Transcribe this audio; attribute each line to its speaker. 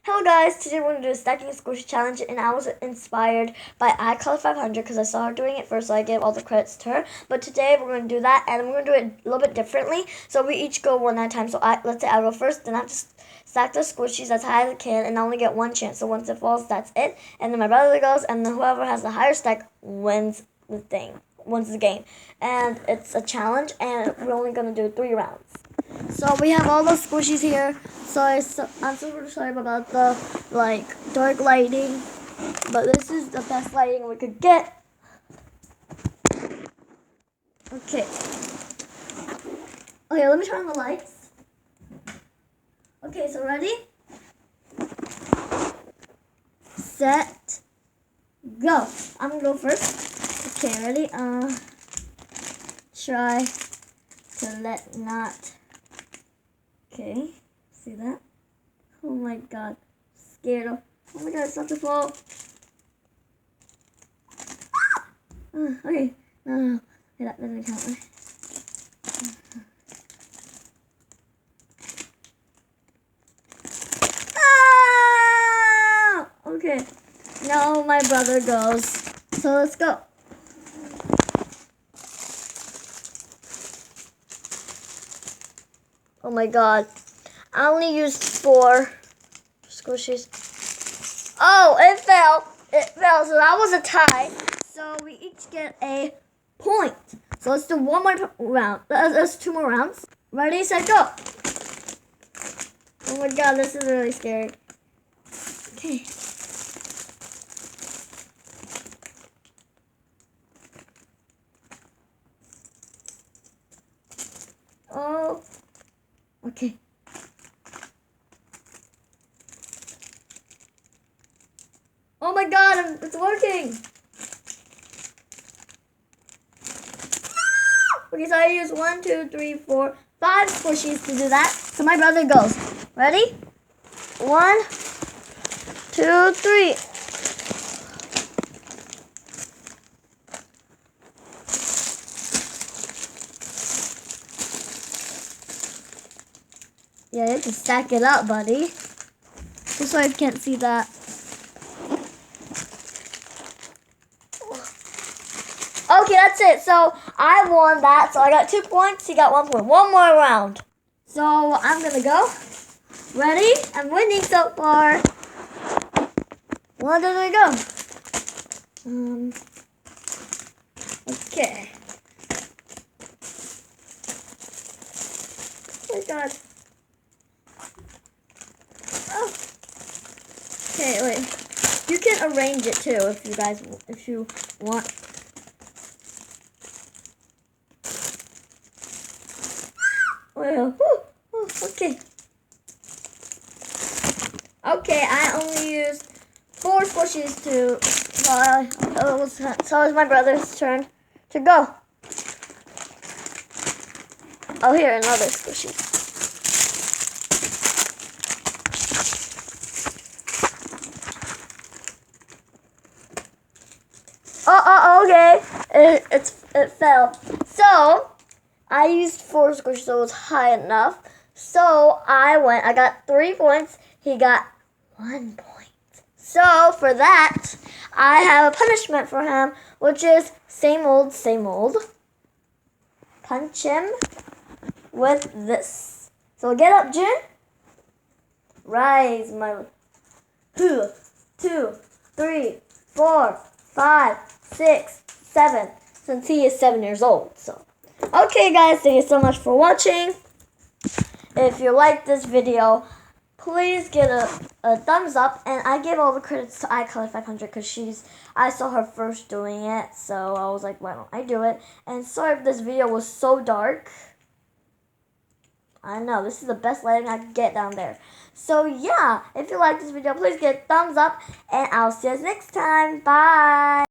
Speaker 1: Hello guys, today we're going to do a stacking squishy challenge, and I was inspired by iColor500 because I saw her doing it first, so I gave all the credits to her. But today we're going to do that, and we're going to do it a little bit differently. So we each go one at a time. So let's say I go first, then I have to stack the squishies as high as I can, and I only get one chance. So once it falls, that's it. And then my brother goes, and then whoever has the higher stack wins the game. And it's a challenge, and we're only going to do 3 rounds. So we have all those squishies here. So I'm super sorry about the dark lighting, but this is the best lighting we could get. Okay, let me turn on the lights. Okay, so ready? Set, go. I'm gonna go first. Okay, ready? Try to let not. Okay, see that? Oh my god, scared of. Oh my god, it's not to fall. Okay, no. Okay, that doesn't count. Ah! Okay, now my brother goes. So let's go. Oh my god. I only used 4 squishies. Oh, it fell. It fell. So that was a tie. So we each get a point. So let's do one more round. Let's 2 more rounds. Ready, set, go. Oh my god, this is really scary. Okay. Oh. Okay. Oh my god, it's working! Okay, so I use 1, 2, 3, 4, 5 squishies to do that. So my brother goes. Ready? 1, 2, 3. Yeah, you have to stack it up, buddy. Just so I can't see that. Okay, that's it. So I won that. So I got 2 points. He got 1 point. One more round. So I'm gonna go. Ready? I'm winning so far. 1, 2, 3, go. Okay. Oh my god. Oh. Okay, wait. You can arrange it too if you want. Well, okay. Okay, I only used 4 squishies to. So it was my brother's turn to go. Oh, here another squishy. Okay. It fell. So I used 4 squishies, so it was high enough. So I got 3 points. He got 1 point. So for that, I have a punishment for him, which is same old, same old. Punch him with this. So get up, Jin. Rise, my 2, 3, 4, 5, 6, 7. Since he is 7 years old. So, okay, guys, thank you so much for watching. If you like this video, please give a thumbs up. And I give all the credits to iColor500 because I saw her first doing it. So I was like, why don't I do it? And sorry if this video was so dark. I know, this is the best lighting I can get down there. So yeah, if you like this video, please give a thumbs up. And I'll see you guys next time. Bye.